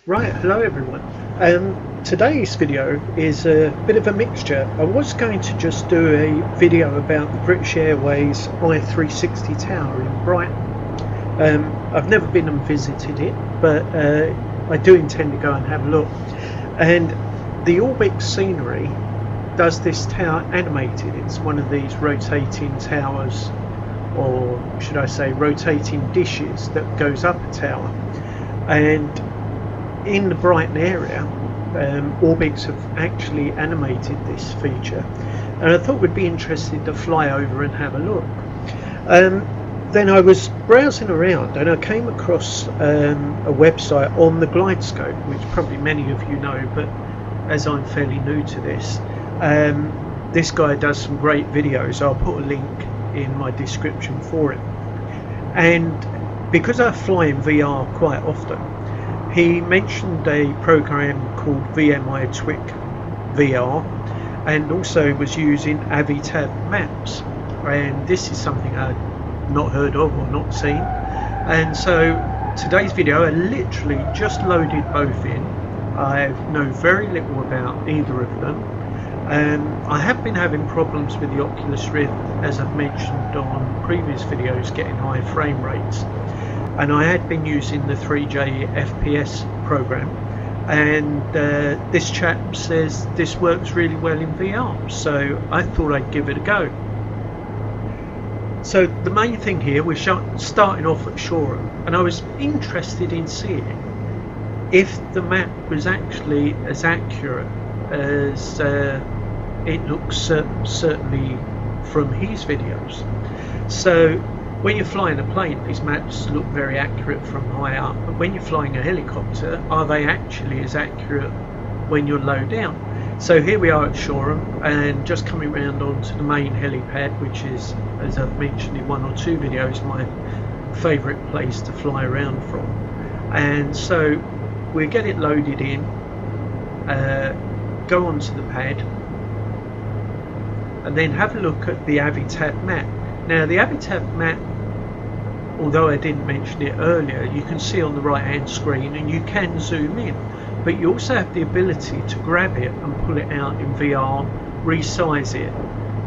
Right, hello everyone. Today's video is a bit of a mixture. I was going to just do a video about the British Airways i360 tower in Brighton. I've never been and visited it, but I do intend to go and have a look. And the Orbx scenery does this tower animated. It's one of these rotating towers, or should I say rotating dishes, that goes up a tower. And in the Brighton area, Orbx have actually animated this feature, and I thought we'd be interested to fly over and have a look. Then I was browsing around and I came across a website on the Glidescope, which probably many of you know, but as I'm fairly new to this, this guy does some great videos. I'll put a link in my description for it. And because I fly in VR quite often, he mentioned a program called VMI Twick VR, and also was using AviTab maps, and this is something I'd not heard of or not seen. And so today's video, I literally just loaded both in. I know very little about either of them. I have been having problems with the Oculus Rift, as I've mentioned on previous videos, getting high frame rates. And I had been using the 3J FPS program, and this chap says this works really well in VR, so I thought I'd give it a go. So the main thing here, we're starting off at Shoreham, and I was interested in seeing if the map was actually as accurate as it looks certainly from his videos. So when you're flying a plane, these maps look very accurate from high up, but when you're flying a helicopter, are they actually as accurate when you're low down? So here we are at Shoreham, and just coming round onto the main helipad, which is, as I've mentioned in one or two videos, my favourite place to fly around from. And so we get it loaded in, go onto the pad, and then have a look at the AviTab map. Now the AviTab map, although I didn't mention it earlier, you can see on the right hand screen, and you can zoom in, but you also have the ability to grab it and pull it out in VR, resize it,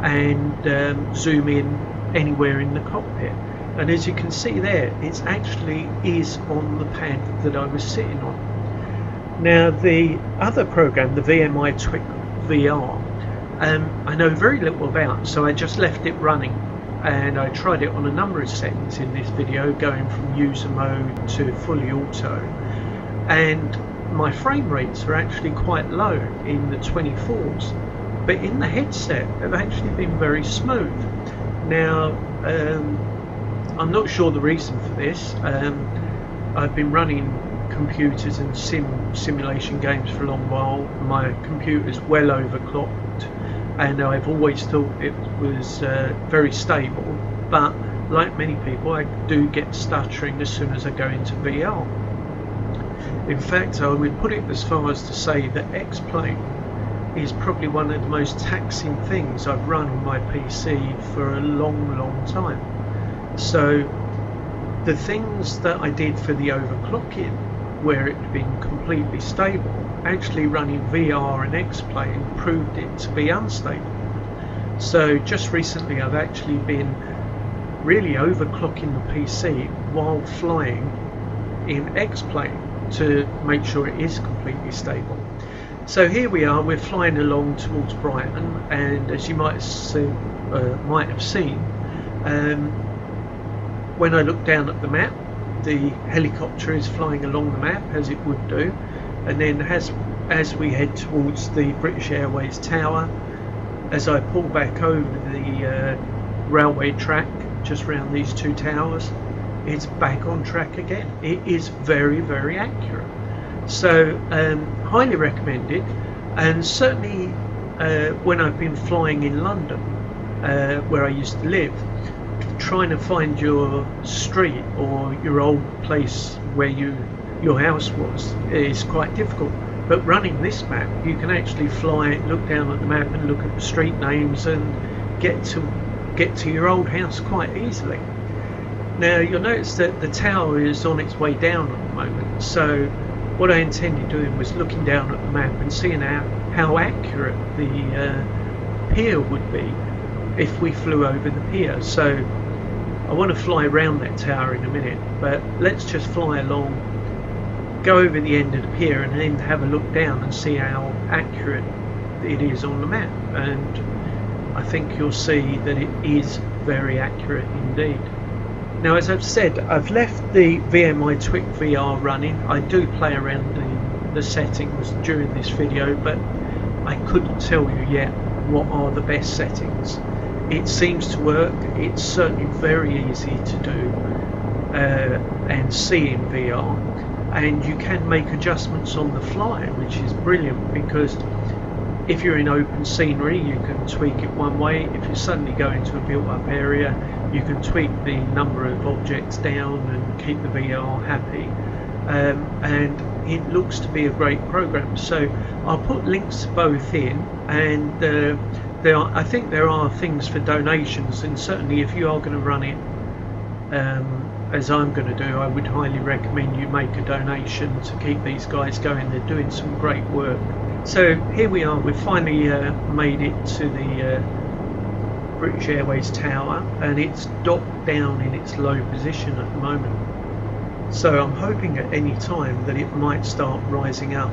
and zoom in anywhere in the cockpit. And as you can see there, it actually is on the pad that I was sitting on. Now the other program, the VMI Twick VR, I know very little about, so I just left it running, and I tried it on a number of settings in this video, going from user mode to fully auto, and my frame rates are actually quite low, in the 24s, but in the headset they've actually been very smooth. Now I'm not sure the reason for this. I've been running computers and simulation games for a long while. My computer's well overclocked, and I've always thought it was very stable, but like many people, I do get stuttering as soon as I go into VR. In fact, I would put it as far as to say that X-Plane is probably one of the most taxing things I've run on my PC for a long time. So the things that I did for the overclocking, where it had been completely stable, actually running VR and X-Plane proved it to be unstable. So just recently I've actually been really overclocking the PC while flying in X-Plane to make sure it is completely stable. So here we are, we're flying along towards Brighton, and as you might have seen, when I look down at the map, the helicopter is flying along the map as it would do, and then as we head towards the British Airways tower, as I pull back over the railway track just round these two towers, it's back on track again. It is very accurate. So highly recommended, and certainly when I've been flying in London, where I used to live, trying to find your street or your old place where your house was is quite difficult. But running this map, you can actually fly, look down at the map and look at the street names and get to your old house quite easily. Now you'll notice that the tower is on its way down at the moment, so what I intended doing was looking down at the map and seeing how accurate the pier would be if we flew over the pier. So I want to fly around that tower in a minute, but let's just fly along, go over the end of the pier, and then have a look down and see how accurate it is on the map. And I think you'll see that it is very accurate indeed. Now, as I've said, I've left the VMI Twick VR running. I do play around in the settings during this video, but I couldn't tell you yet what are the best settings. It seems to work. It's certainly very easy to do and see in VR, and you can make adjustments on the fly, which is brilliant, because if you're in open scenery you can tweak it one way. If you suddenly go into a built up area, you can tweak the number of objects down and keep the VR happy. And it looks to be a great program, so I'll put links to both in, and I think there are things for donations, and certainly if you are going to run it as I'm going to do, I would highly recommend you make a donation to keep these guys going. They're doing some great work. So here we are, we've finally made it to the British Airways tower, and it's docked down in its low position at the moment. So I'm hoping at any time that it might start rising up.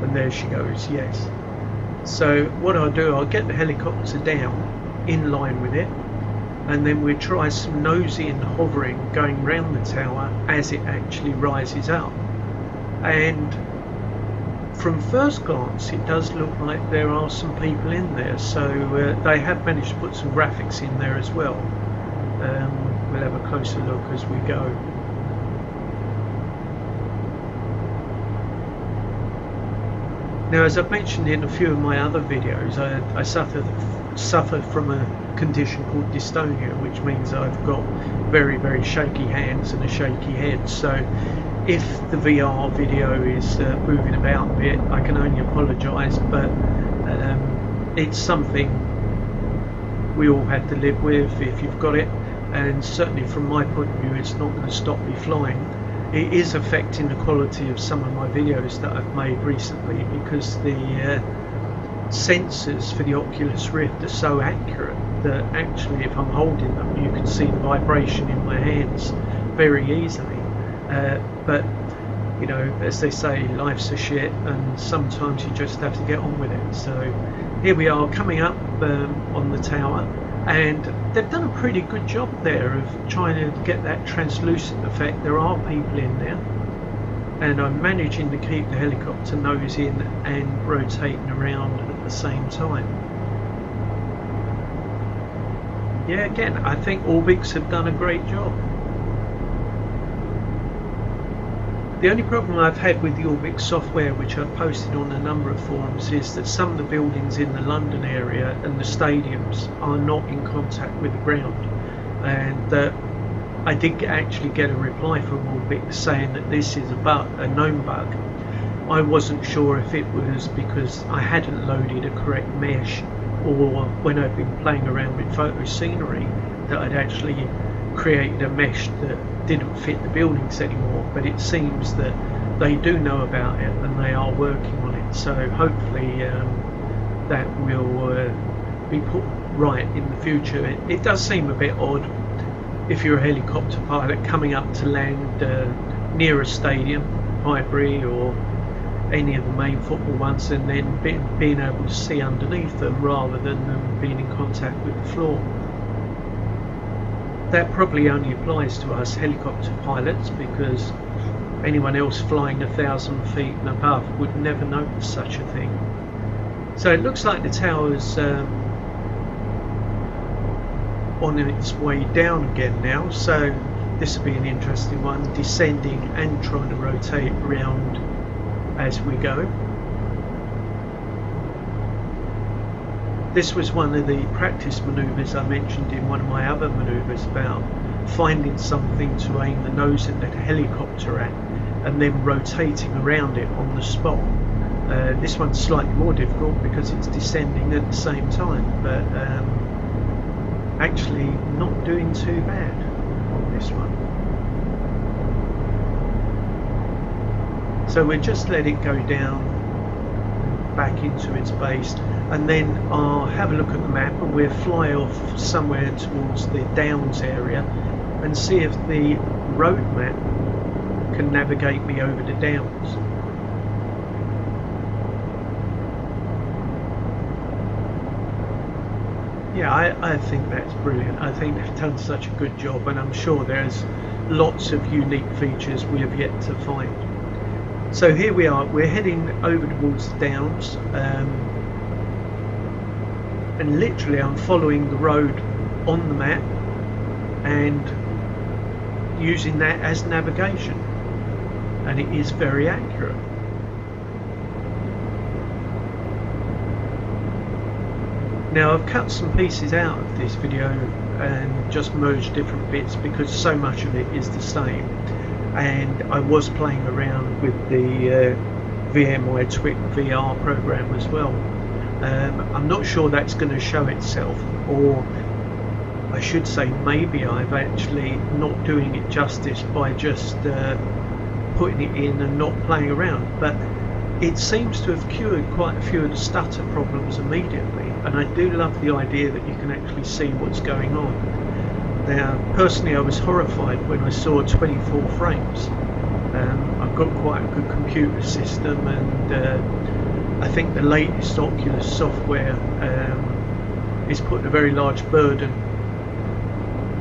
And there she goes, yes. So what I'll do, I'll get the helicopter down in line with it, and then we'll try some nosy and hovering going round the tower as it actually rises up. And from first glance it does look like there are some people in there, so they have managed to put some graphics in there as well. We'll have a closer look as we go. Now, as I've mentioned in a few of my other videos, I suffer from a condition called dystonia, which means I've got very, very shaky hands and a shaky head. So if the VR video is moving about a bit, I can only apologise, but it's something we all have to live with if you've got it, and certainly from my point of view it's not going to stop me flying. It is affecting the quality of some of my videos that I've made recently, because the sensors for the Oculus Rift are so accurate that actually if I'm holding them you can see the vibration in my hands very easily. But you know, as they say, life's a shit, and sometimes you just have to get on with it. So here we are coming up on the tower, and they've done a pretty good job there of trying to get that translucent effect. There are people in there, and I'm managing to keep the helicopter nose in and rotating around at the same time. Yeah, again, I think Orbx have done a great job. The only problem I've had with the Orbx software, which I've posted on a number of forums, is that some of the buildings in the London area and the stadiums are not in contact with the ground, and I did actually get a reply from Orbx saying that this is a known bug. I wasn't sure if it was because I hadn't loaded a correct mesh, or when I've been playing around with photo scenery that I'd actually created a mesh that didn't fit the buildings anymore. But it seems that they do know about it and they are working on it, so hopefully that will be put right in the future. It does seem a bit odd if you're a helicopter pilot coming up to land near a stadium, Highbury or any of the main football ones, and then being able to see underneath them rather than them being in contact with the floor. That probably only applies to us helicopter pilots, because anyone else flying 1,000 feet and above would never notice such a thing. So it looks like the tower's on its way down again now, so this will be an interesting one, descending and trying to rotate around as we go. This was one of the practice manoeuvres I mentioned in one of my other manoeuvres about finding something to aim the nose of the helicopter at and then rotating around it on the spot. This one's slightly more difficult because it's descending at the same time, but actually not doing too bad on this one. So we'll just let it go down back into its base, and then I'll have a look at the map and we'll fly off somewhere towards the Downs area and see if the road map can navigate me over the Downs. Yeah, I think that's brilliant. I think they've done such a good job, and I'm sure there's lots of unique features we have yet to find. So here we are, we're heading over towards the Downs, and literally I'm following the road on the map and using that as navigation, and it is very accurate. Now I've cut some pieces out of this video and just merged different bits because so much of it is the same, and I was playing around with the VMI Twick VR program as well. I'm not sure that's going to show itself, or I should say maybe I'm actually not doing it justice by just putting it in and not playing around, but it seems to have cured quite a few of the stutter problems immediately, and I do love the idea that you can actually see what's going on. Now personally I was horrified when I saw 24 frames. I've got quite a good computer system, and I think the latest Oculus software is putting a very large burden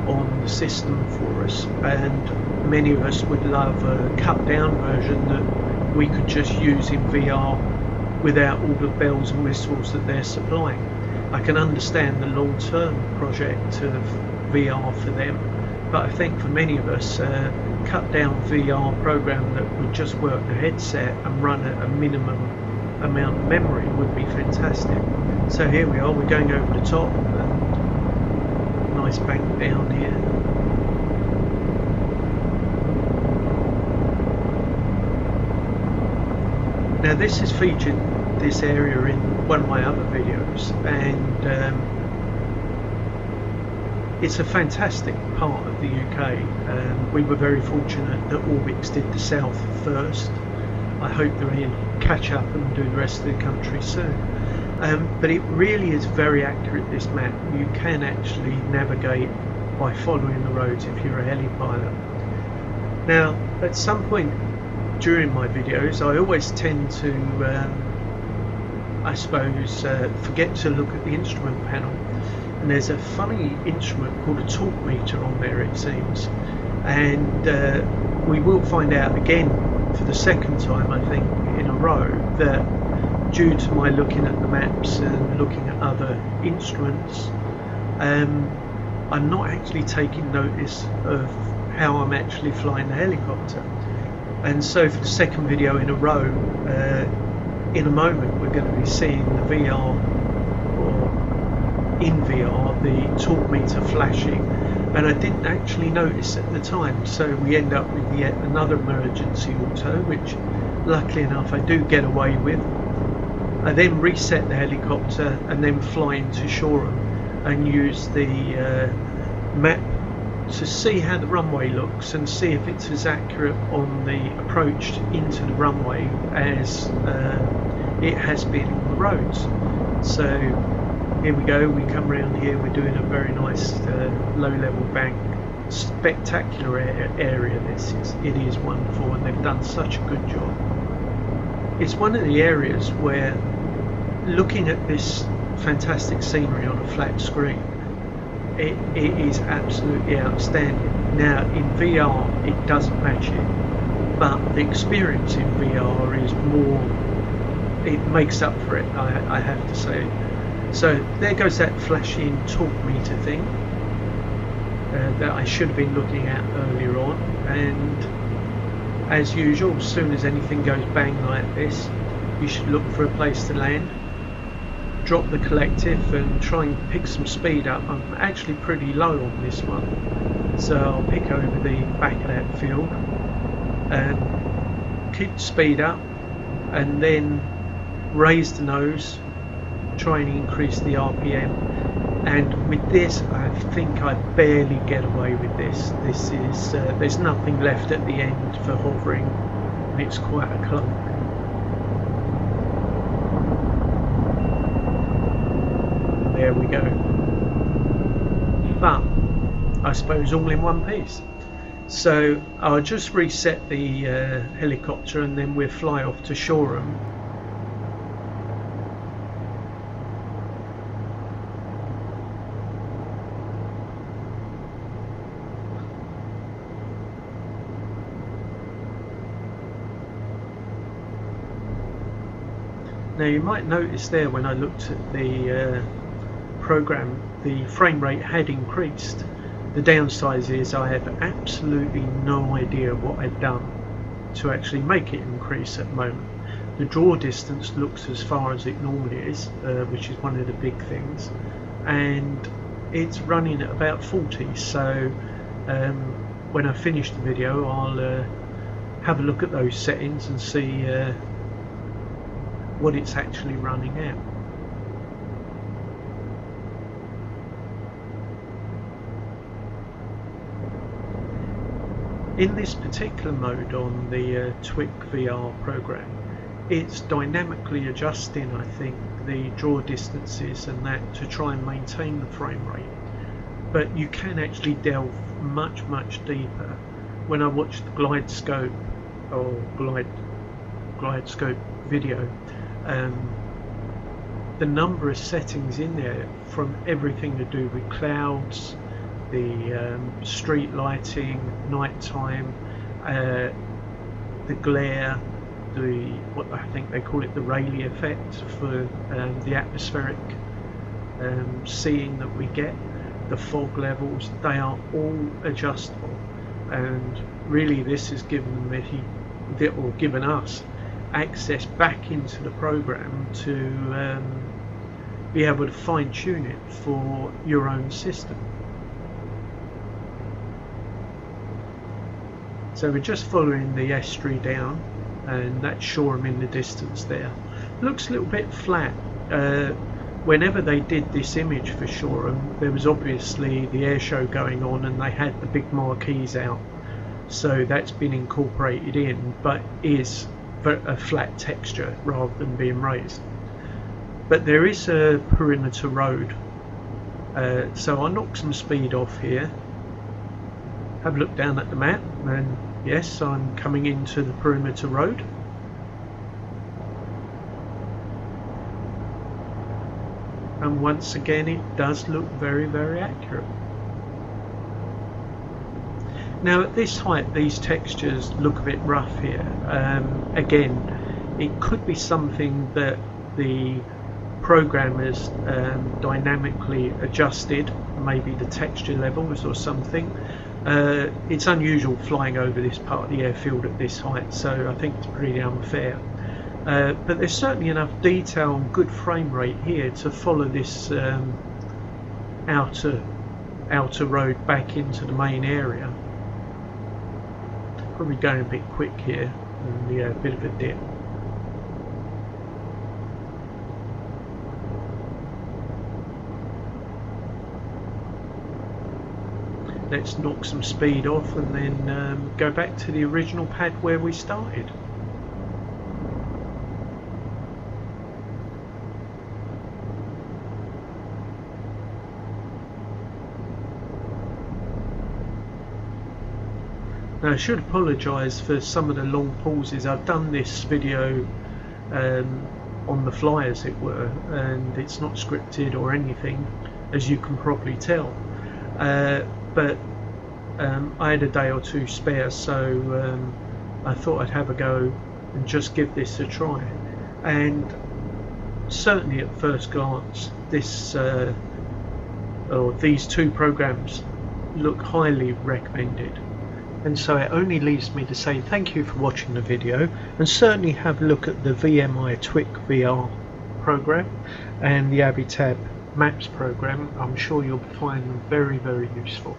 on the system for us, and many of us would love a cut down version that we could just use in VR without all the bells and whistles that they're supplying. I can understand the long-term project of VR for them, but I think for many of us a cut down VR program that would just work the headset and run at a minimum amount of memory would be fantastic. So here we are, we're going over the top, nice bank down here. Now this has featured this area in one of my other videos, and it's a fantastic part of the UK. We were very fortunate that Orbx did the south first. I hope they'll catch up and do the rest of the country soon. But it really is very accurate, this map. You can actually navigate by following the roads if you're a heli pilot. Now at some point during my videos I always tend to I suppose forget to look at the instrument panel, and there's a funny instrument called a torque meter on there, it seems, and we will find out again for the second time I think in a row that due to my looking at the maps and looking at other instruments, I'm not actually taking notice of how I'm actually flying the helicopter. And so for the second video in a row, in a moment we're going to be seeing the VR, or in VR, the torque meter flashing, and I didn't actually notice at the time, so we end up with yet another emergency auto, which luckily enough I do get away with. I then reset the helicopter and then fly into Shoreham and use the map to see how the runway looks and see if it's as accurate on the approach into the runway as it has been on the roads. So here we go, we come around here, we're doing a very nice low level bank. Spectacular area this is, it is wonderful, and they've done such a good job. It's one of the areas where looking at this fantastic scenery on a flat screen, it is absolutely outstanding. Now in VR it doesn't match it, but the experience in VR is more, it makes up for it, I have to say. So there goes that flashing torque meter thing that I should have been looking at earlier on, and as usual, as soon as anything goes bang like this, you should look for a place to land, drop the collective and try and pick some speed up. I'm actually pretty low on this one, so I'll pick over the back of that field and keep the speed up, and then raise the nose, try and increase the RPM. And with this, I think I barely get away with this. This is there's nothing left at the end for hovering. and it's quite a clunk. There we go. But I suppose all in one piece. So I'll just reset the helicopter and then we'll fly off to Shoreham. Now you might notice there when I looked at the program, the frame rate had increased. The downside is I have absolutely no idea what I've done to actually make it increase at the moment. The draw distance looks as far as it normally is, which is one of the big things, and it's running at about 40. So when I finish the video, I'll have a look at those settings and see what it's actually running at. In this particular mode on the Twick VR program, it's dynamically adjusting, I think, the draw distances and that to try and maintain the frame rate. But you can actually delve much deeper. When I watched the glide scope video, the number of settings in there, from everything to do with clouds, the street lighting, nighttime, the glare, what I think they call it the Rayleigh effect for the atmospheric seeing that we get, the fog levels, they are all adjustable, and really this has given given us access back into the program to be able to fine-tune it for your own system. So we're just following the estuary down, and that's Shoreham in the distance there. Looks a little bit flat. Whenever they did this image for Shoreham, there was obviously the air show going on and they had the big marquees out, so that's been incorporated in, but is a flat texture rather than being raised. But there is a perimeter road, so I'll knock some speed off here. Have a look down at the map, and yes, I'm coming into the perimeter road. And once again it does look very accurate. Now at this height these textures look a bit rough here. Again, it could be something that the programmers dynamically adjusted, maybe the texture levels or something. It's unusual flying over this part of the airfield at this height, so I think it's pretty unfair. But there's certainly enough detail and good frame rate here to follow this outer road back into the main area. Probably going a bit quick here, and yeah, a bit of a dip. Let's knock some speed off and then go back to the original pad where we started. Now I should apologise for some of the long pauses. I've done this video on the fly, as it were, and it's not scripted or anything, as you can probably tell. But I had a day or two spare, so I thought I'd have a go and just give this a try. And certainly at first glance, this or these two programs look highly recommended. And so it only leaves me to say thank you for watching the video, and certainly have a look at the VMI Twick VR program and the AviTab Maps program. I'm sure you'll find them very useful.